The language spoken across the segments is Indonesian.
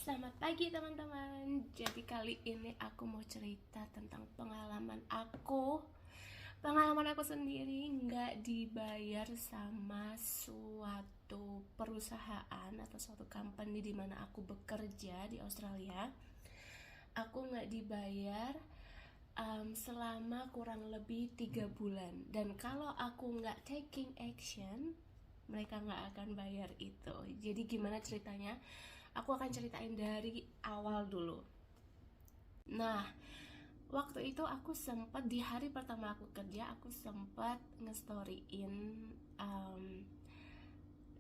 Selamat pagi teman-teman. Jadi kali ini aku mau cerita tentang pengalaman aku sendiri nggak dibayar sama suatu perusahaan atau suatu company di mana aku bekerja di Australia. Aku nggak dibayar selama kurang lebih 3 bulan. Dan kalau aku nggak taking action, mereka nggak akan bayar itu. Jadi gimana ceritanya? Aku akan ceritain dari awal dulu. Nah, waktu itu aku sempat di hari pertama aku kerja, aku sempat ngestoryin um,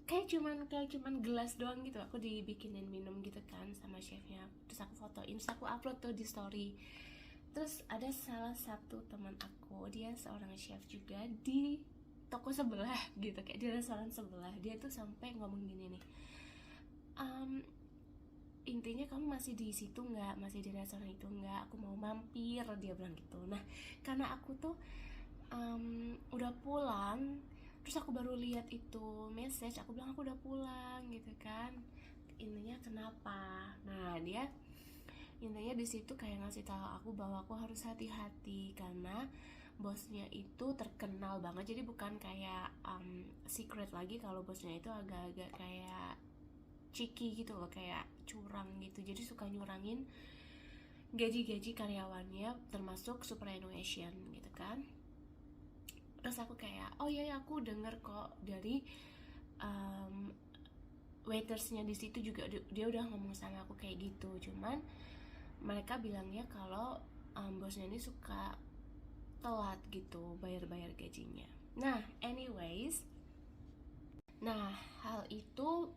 kayak cuman gelas doang gitu. Aku dibikinin minum gitu kan sama chefnya. Terus aku fotoin, terus aku upload tuh di story. Terus ada salah satu teman aku, dia seorang chef juga di toko sebelah gitu, kayak di restoran sebelah. Dia tuh sampai ngomong gini nih, um, intinya kamu masih di situ nggak, masih di restoran itu nggak, aku mau mampir, dia bilang gitu. Nah, karena aku tuh udah pulang, terus aku baru lihat itu message, aku bilang aku udah pulang gitu kan. Intinya kenapa? Nah, dia intinya di situ kayak ngasih tahu aku bahwa aku harus hati-hati karena bosnya itu terkenal banget. Jadi bukan kayak secret lagi, kalau bosnya itu agak-agak kayak cheeky gitu loh, kayak curang gitu. Jadi suka nyurangin gaji-gaji karyawannya, termasuk superannuation gitu kan. Terus aku kayak, oh iya, aku denger kok dari waitersnya di situ juga, dia udah ngomong sama aku kayak gitu. Cuman mereka bilangnya kalau bosnya ini suka telat gitu bayar gajinya. Nah, anyways, hal itu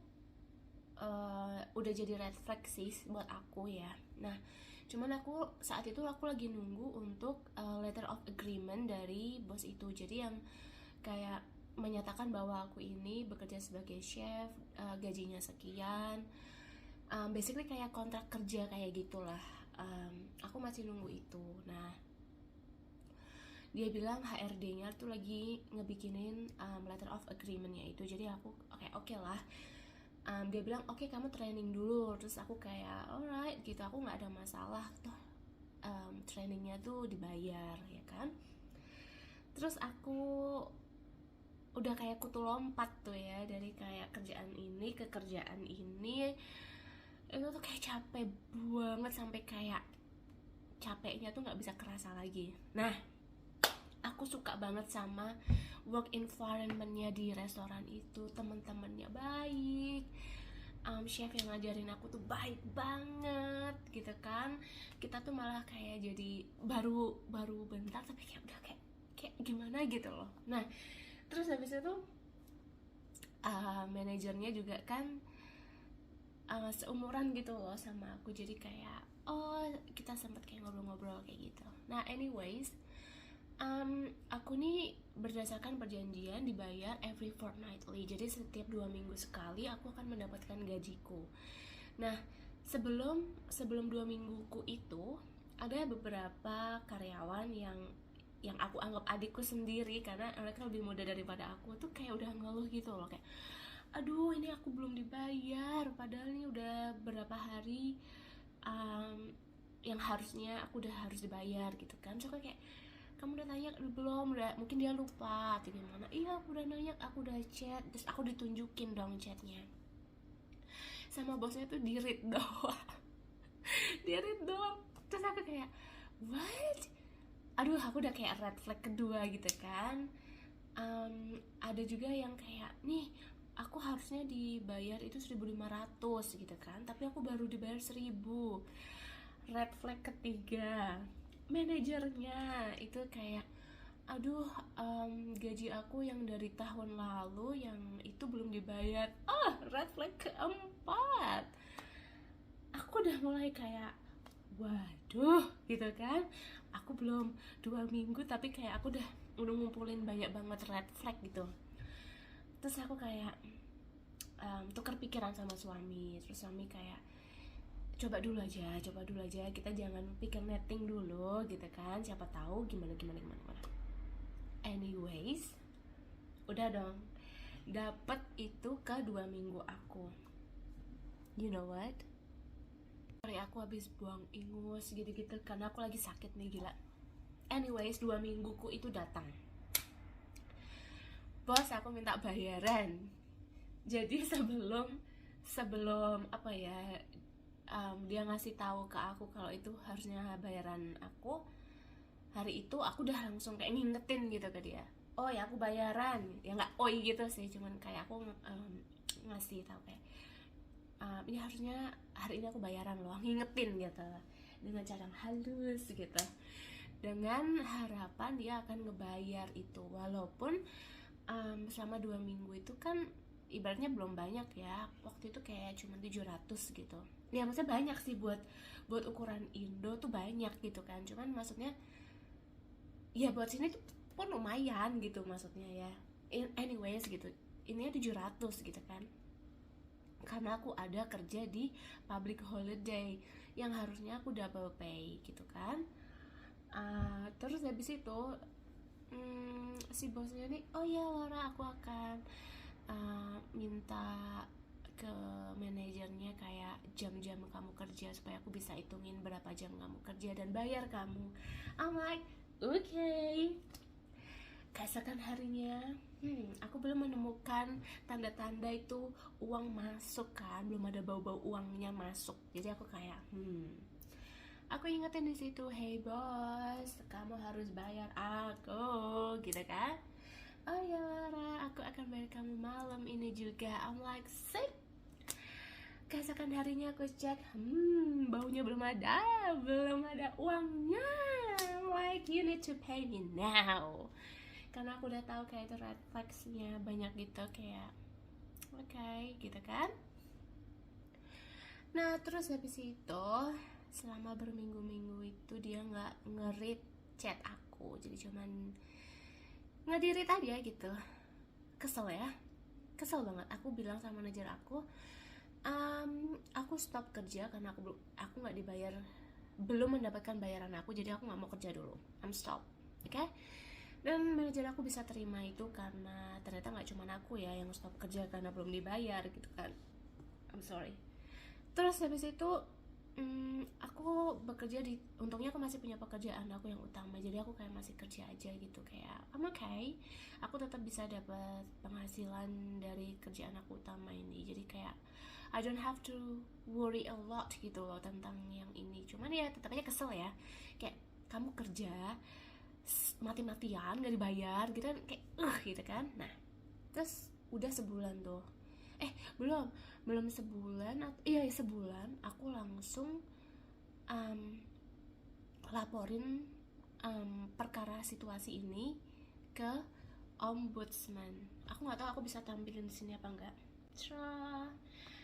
udah jadi red flag sih buat aku ya. Nah, cuman aku saat itu aku lagi nunggu untuk letter of agreement dari bos itu. Jadi yang kayak menyatakan bahwa aku ini bekerja sebagai chef, gajinya sekian, basically kayak kontrak kerja kayak gitulah. Aku masih nunggu itu. Nah, dia bilang HRD-nya tuh lagi ngebikinin letter of agreement-nya itu. Jadi aku oke lah. Dia bilang oke, kamu training dulu. Terus aku kayak alright gitu, aku nggak ada masalah tuh, trainingnya tuh dibayar ya kan. Terus aku udah kayak kutu lompat tuh ya, dari kayak kerjaan ini ke kerjaan ini. Itu tuh kayak capek banget, sampai kayak capeknya tuh nggak bisa kerasa lagi. Nah, aku suka banget sama work environment-nya di restoran itu. Teman-temannya baik, chef yang ngajarin aku tuh baik banget gitu kan. Kita tuh malah kayak jadi baru bentar tapi kayak udah kayak gimana gitu loh. Nah, terus habis itu manajernya juga kan seumuran gitu loh sama aku. Jadi kayak oh, kita sempat kayak ngobrol-ngobrol kayak gitu. Nah, anyways, aku nih berdasarkan perjanjian dibayar every fortnightly. Jadi setiap 2 minggu sekali aku akan mendapatkan gajiku. Nah, sebelum 2 mingguku itu ada beberapa karyawan yang aku anggap adikku sendiri karena mereka lebih muda daripada aku, tuh kayak udah ngeluh gitu loh, kayak aduh ini aku belum dibayar padahal ini udah berapa hari yang harusnya aku udah harus dibayar gitu kan. So kayak, kamu udah tanya belum? Udah, mungkin dia lupa atau gimana. Iya, aku udah nanya, aku udah chat. Terus aku ditunjukin dong chatnya, sama bosnya tuh di read doang. Di read doang. Terus aku kayak what? Aduh, aku udah kayak red flag kedua gitu kan. Ada juga yang kayak nih, aku harusnya dibayar itu 1.500 gitu kan, tapi aku baru dibayar 1.000. Red flag ketiga, manajernya itu kayak aduh, gaji aku yang dari tahun lalu yang itu belum dibayar. Red flag keempat, aku udah mulai kayak waduh gitu kan. Aku belum 2 minggu tapi kayak aku udah ngumpulin banyak banget red flag gitu. Terus aku kayak tukar pikiran sama suami. Terus suami kayak coba dulu aja, kita jangan pikir netting dulu gitu kan, siapa tahu gimana. Anyways, udah dong, dapat itu ke 2 minggu aku. You know what? Sorry, aku habis buang ingus gitu-gitu karena aku lagi sakit nih, gila. Anyways, 2 mingguku itu datang. Bos, aku minta bayaran. Jadi sebelum apa ya, dia ngasih tahu ke aku kalau itu harusnya bayaran aku, hari itu aku udah langsung kayak ngingetin gitu ke dia. Oh ya, aku bayaran. Ya nggak oi gitu sih, cuman kayak aku ngasih tahu kayak, ini harusnya hari ini aku bayaran loh, ngingetin gitu dengan cara halus gitu, dengan harapan dia akan ngebayar itu. Walaupun selama 2 minggu itu kan ibaratnya belum banyak ya, waktu itu kayak cuma 700 gitu ya, maksudnya banyak sih buat ukuran Indo tuh banyak gitu kan, cuman maksudnya ya buat sini tuh pun lumayan gitu maksudnya ya. Anyways gitu, ininya 700 gitu kan, karena aku ada kerja di public holiday yang harusnya aku double pay gitu kan. Terus habis itu si bosnya nih, oh ya Laura, aku akan minta ke manajernya kayak jam-jam kamu kerja supaya aku bisa hitungin berapa jam kamu kerja dan bayar kamu. I'm like, okay. Keesokan harinya, aku belum menemukan tanda-tanda itu uang masuk kan, belum ada bau-bau uangnya masuk. Jadi aku kayak, aku ingetin di situ, hey bos, kamu harus bayar aku, gitu kan? Oh ya Lara, aku akan bayar kamu malam ini juga. I'm like, sick. Keesokan harinya aku cek, baunya belum ada uangnya. I'm like, you need to pay me now. Karena aku udah tahu kayak itu red flags-nya banyak gitu, kayak okay, gitu kan. Nah terus habis itu selama berminggu-minggu itu dia nggak nge-read chat aku, jadi cuman ngedirit aja gitu. Kesel banget. Aku bilang sama manajer aku stop kerja karena aku nggak dibayar, belum mendapatkan bayaran aku, jadi aku nggak mau kerja dulu, I'm stop, oke? Okay? Dan manajer aku bisa terima itu karena ternyata nggak cuma aku ya yang stop kerja karena belum dibayar gitu kan. I'm sorry. Terus habis itu aku bekerja untungnya aku masih punya pekerjaan aku yang utama, jadi aku kayak masih kerja aja gitu, kayak I'm okay, aku tetap bisa dapat penghasilan dari kerjaan aku utama ini, jadi kayak I don't have to worry a lot gitu loh tentang yang ini. Cuman ya tetap aja kesel ya, kayak kamu kerja mati-matian gak dibayar gitu kan, kayak gitu kan. Nah terus udah sebulan tuh, belum sebulan, iya sebulan, aku langsung laporin perkara situasi ini ke ombudsman. Aku nggak tahu aku bisa tampilin di sini apa enggak.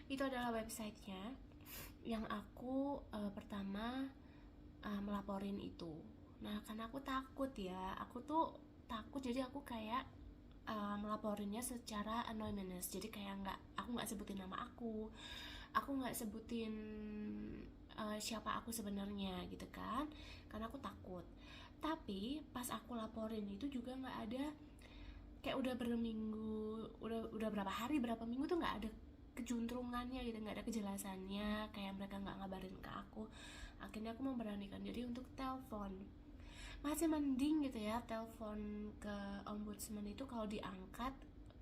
Itu adalah websitenya yang aku pertama melaporin itu. Nah karena aku takut ya, jadi aku kayak melaporinnya secara anonymous, jadi kayak aku nggak sebutin nama aku nggak sebutin siapa aku sebenarnya gitu kan, karena aku takut. Tapi pas aku laporin itu juga nggak ada, kayak udah berminggu, udah berapa hari berapa minggu tuh nggak ada kejuntrungannya gitu, nggak ada kejelasannya, kayak mereka nggak ngabarin ke aku. Akhirnya aku memberanikan diri untuk telepon. Masih mending gitu ya, telepon ke ombudsman itu kalau diangkat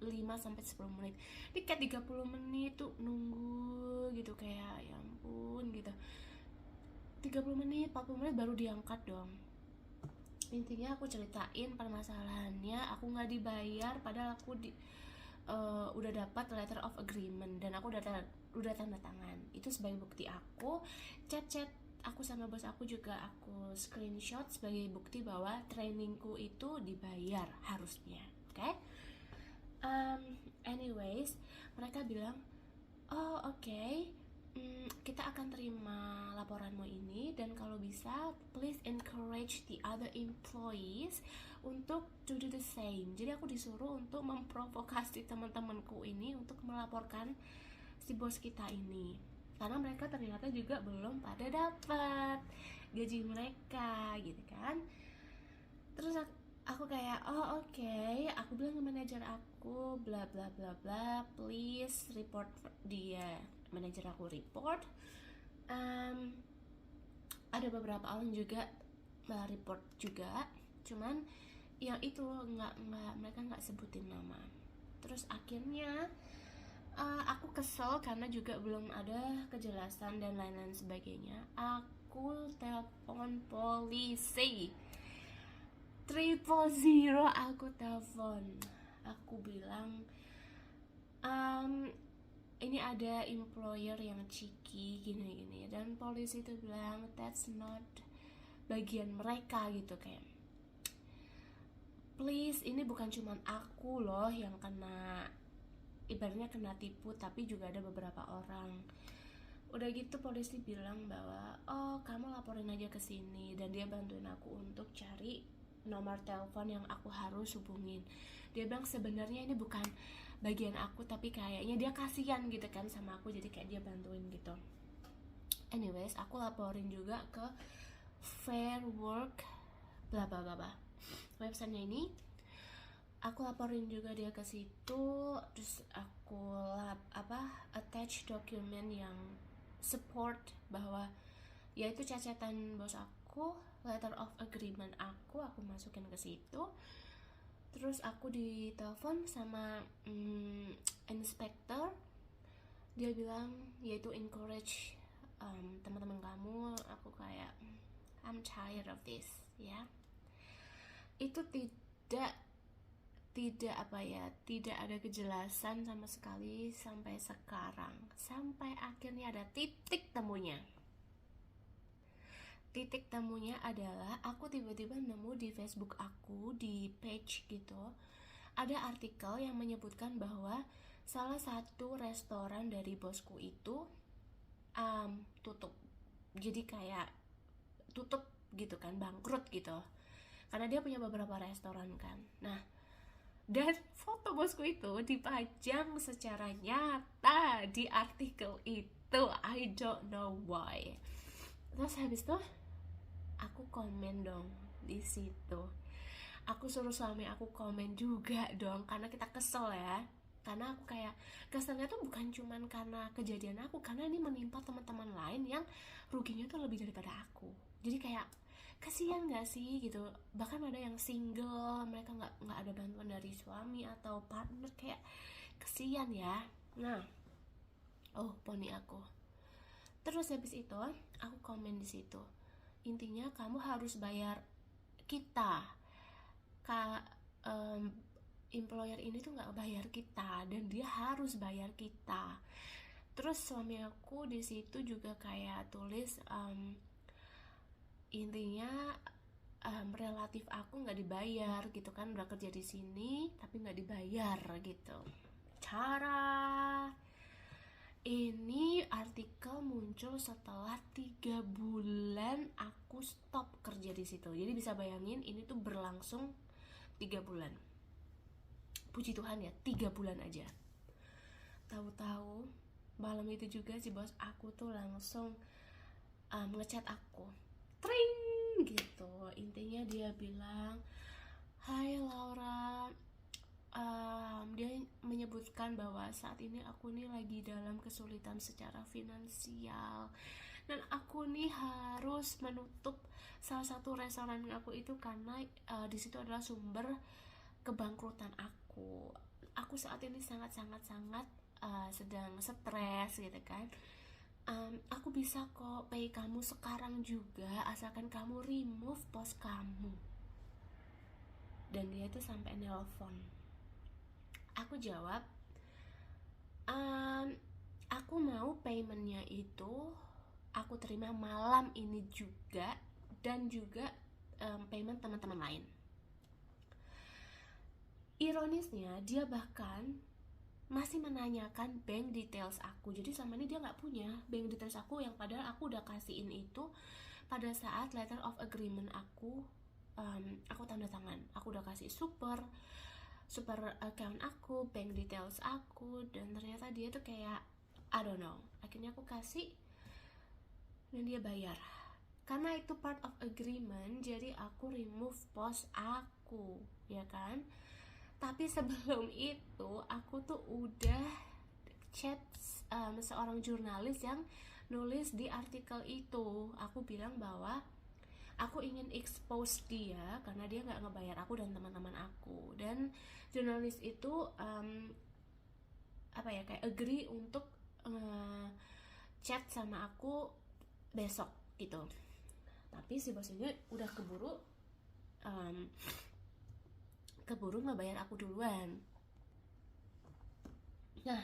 5-10 menit. Ini kayak 30 menit tuh nunggu gitu, kayak ya ampun gitu. 30 menit, 40 menit baru diangkat dong. Intinya aku ceritain permasalahannya, aku nggak dibayar padahal aku udah dapat letter of agreement dan aku udah tanda tangan. Itu sebagai bukti aku. Chat aku sama bos aku juga aku screenshot sebagai bukti bahwa trainingku itu dibayar harusnya, oke? Okay? Anyways, mereka bilang, oh oke, kita akan terima laporanmu ini, dan kalau bisa please encourage the other employees untuk to do the same. Jadi aku disuruh untuk memprovokasi teman-temanku ini untuk melaporkan si bos kita ini, karena mereka ternyata juga belum pada dapat gaji mereka gitu kan. Terus aku kayak oh oke, aku bilang ke manajer aku bla bla bla bla, please report dia. Manajer aku report, ada beberapa orang juga report juga, cuman yang itu nggak mereka nggak sebutin nama. Terus akhirnya aku kesel karena juga belum ada kejelasan dan lain-lain sebagainya. Aku telepon polisi 000, aku telepon, aku bilang ini ada employer yang cheeky gini-gini, dan polisi itu bilang that's not bagian mereka gitu, kayak please, ini bukan cuman aku loh yang kena, ibaratnya kena tipu, tapi juga ada beberapa orang. Udah gitu polisi bilang bahwa oh kamu laporin aja ke sini, dan dia bantuin aku untuk cari nomor telepon yang aku harus hubungin. Dia bilang sebenarnya ini bukan bagian aku, tapi kayaknya dia kasihan gitu kan sama aku, jadi kayak dia bantuin gitu. Anyways, aku laporin juga ke Fair Work bla bla bla websitenya ini. Aku laporin juga dia ke situ, terus aku attach dokumen yang support bahwa yaitu cacatan bos aku, letter of agreement aku masukin ke situ. Terus aku ditelepon sama inspektor, dia bilang yaitu encourage teman-teman kamu. Aku kayak I'm tired of this ya. Itu tidak ada kejelasan sama sekali sampai sekarang, sampai akhirnya ada titik temunya. Titik temunya adalah aku tiba-tiba nemu di Facebook aku, di page gitu, ada artikel yang menyebutkan bahwa salah satu restoran dari bosku itu tutup. Jadi kayak tutup gitu kan, bangkrut gitu, karena dia punya beberapa restoran kan. Nah, dan foto bosku itu dipajang secara nyata di artikel itu. I don't know why. Terus habis itu aku komen dong di situ. Aku suruh suami aku komen juga dong, karena kita kesel ya. Karena aku kayak keselnya tuh bukan cuman karena kejadian aku, karena ini menimpa teman-teman lain yang ruginya tuh lebih daripada aku. Jadi kayak kasihan nggak sih gitu. Bahkan ada yang single, mereka nggak ada bantuan dari suami atau partner, kayak kasihan ya. Nah, poni aku. Terus habis itu aku komen di situ, intinya kamu harus bayar kita. Employer ini tuh nggak bayar kita, dan dia harus bayar kita. Terus suami aku di situ juga kayak tulis intinya relatif aku nggak dibayar gitu kan, udah kerja di sini tapi nggak dibayar gitu. Ini artikel muncul setelah 3 bulan aku stop kerja di situ. Jadi bisa bayangin ini tuh berlangsung 3 bulan. Puji Tuhan ya, 3 bulan aja. Tahu-tahu malam itu juga si bos aku tuh langsung ngechat aku, tring gitu. Intinya dia bilang, hai Laura, dia menyebutkan bahwa saat ini aku nih lagi dalam kesulitan secara finansial, dan aku nih harus menutup salah satu restoran aku itu karena di situ adalah sumber kebangkrutan aku. Aku saat ini sangat sedang stres gitu kan. Aku bisa kok pay kamu sekarang juga, asalkan kamu remove post kamu. Dan dia itu sampai nelpon. Aku jawab, aku mau paymentnya itu aku terima malam ini juga, dan juga payment teman-teman lain. Ironisnya dia bahkan masih menanyakan bank details aku. Jadi selama ini dia nggak punya bank details aku, yang padahal aku udah kasihin itu pada saat letter of agreement aku tanda tangan. Aku udah kasih super account aku, bank details aku, dan ternyata dia tuh kayak I don't know. Akhirnya aku kasih dan dia bayar. Karena itu part of agreement, jadi aku remove post aku, ya kan? Tapi sebelum itu aku tuh udah chat seorang jurnalis yang nulis di artikel itu. Aku bilang bahwa aku ingin expose dia karena dia nggak ngebayar aku dan teman-teman aku. Dan jurnalis itu kayak agree untuk chat sama aku besok gitu. Tapi si bosnya udah keburu ngebayar aku duluan. Nah,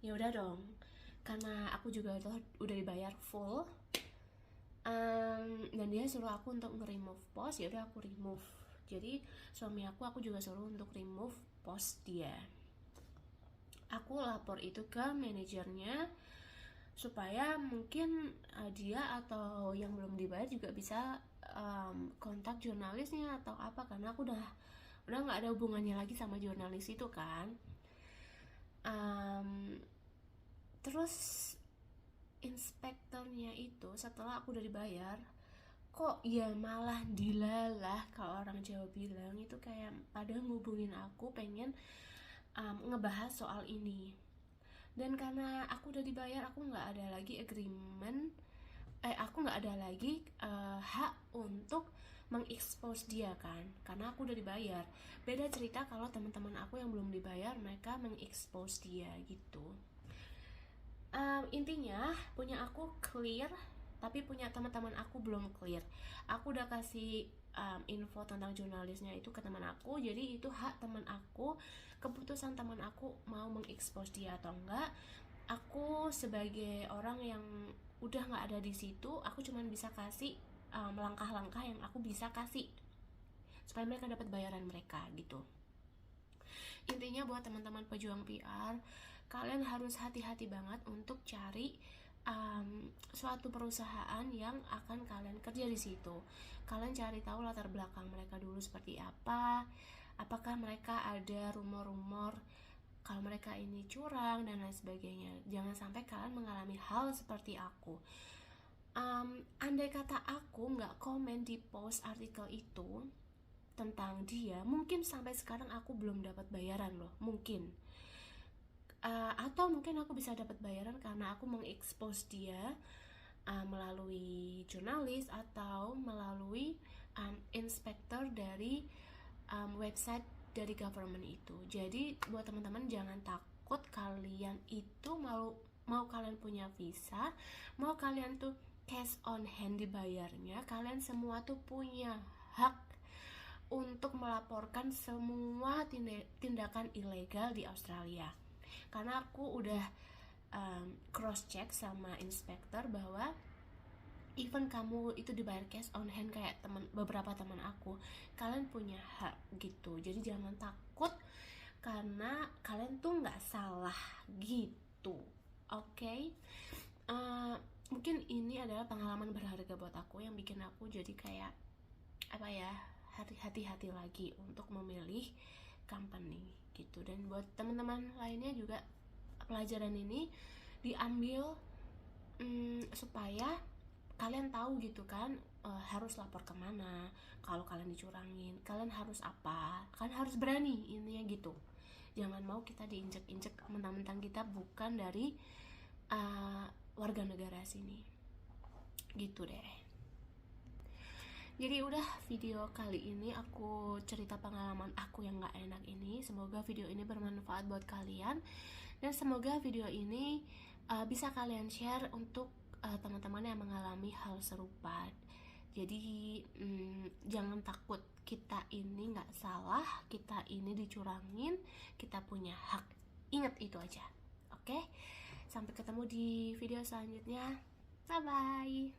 ya udah dong, karena aku juga udah dibayar full, dan dia suruh aku untuk nge-remove post, ya udah aku remove. Jadi suami aku juga suruh untuk remove post dia. Aku lapor itu ke manajernya supaya mungkin dia atau yang belum dibayar juga bisa kontak jurnalisnya atau apa, karena aku udah nggak ada hubungannya lagi sama jurnalis itu kan. Terus inspektornya itu setelah aku udah dibayar, kok ya malah dilalah, kalau orang Jawa bilang itu, kayak pada ngubungin aku pengen ngebahas soal ini. Dan karena aku udah dibayar, aku nggak ada lagi aku nggak ada lagi hak untuk mengekspos dia kan, karena aku udah dibayar. Beda cerita kalau teman-teman aku yang belum dibayar, mereka mengekspos dia gitu. Intinya punya aku clear, tapi punya teman-teman aku belum clear. Aku udah kasih info tentang jurnalisnya itu ke teman aku, jadi itu hak teman aku, keputusan teman aku mau mengekspos dia atau enggak. Aku sebagai orang yang udah nggak ada di situ, aku cuma bisa kasih langkah-langkah yang aku bisa kasih supaya mereka dapat bayaran mereka gitu. Intinya buat teman-teman pejuang PR, kalian harus hati-hati banget untuk cari suatu perusahaan yang akan kalian kerja di situ. Kalian cari tahu latar belakang mereka dulu seperti apa, apakah mereka ada rumor-rumor kalau mereka ini curang dan lain sebagainya. Jangan sampai kalian mengalami hal seperti aku. Andai kata aku nggak komen di post artikel itu tentang dia, mungkin sampai sekarang aku belum dapat bayaran loh, mungkin. Atau mungkin aku bisa dapat bayaran karena aku mengekspos dia melalui jurnalis atau melalui inspektor dari website dari government itu. Jadi buat teman-teman jangan takut, kalian itu mau kalian punya visa, mau kalian tuh cash on hand dibayarnya, kalian semua tuh punya hak untuk melaporkan semua tindakan ilegal di Australia. Karena aku udah cross check sama inspektor bahwa even kamu itu dibayar cash on hand kayak beberapa teman aku, kalian punya hak gitu. Jadi jangan takut karena kalian tuh nggak salah gitu. Oke? Mungkin ini adalah pengalaman berharga buat aku yang bikin aku jadi kayak hati-hati lagi untuk memilih company gitu. Dan buat teman-teman lainnya juga pelajaran ini diambil supaya kalian tahu gitu kan, harus lapor kemana kalau kalian dicurangin, kalian harus apa, kalian harus berani, intinya gitu. Jangan mau kita diinjek-injek mentang-mentang kita bukan dari warga negara sini gitu deh. Jadi udah, video kali ini aku cerita pengalaman aku yang gak enak ini. Semoga video ini bermanfaat buat kalian, dan semoga video ini bisa kalian share untuk teman-teman yang mengalami hal serupa. Jadi jangan takut, kita ini gak salah, kita ini dicurangin, kita punya hak. Ingat itu aja. Oke? Sampai ketemu di video selanjutnya. Bye bye.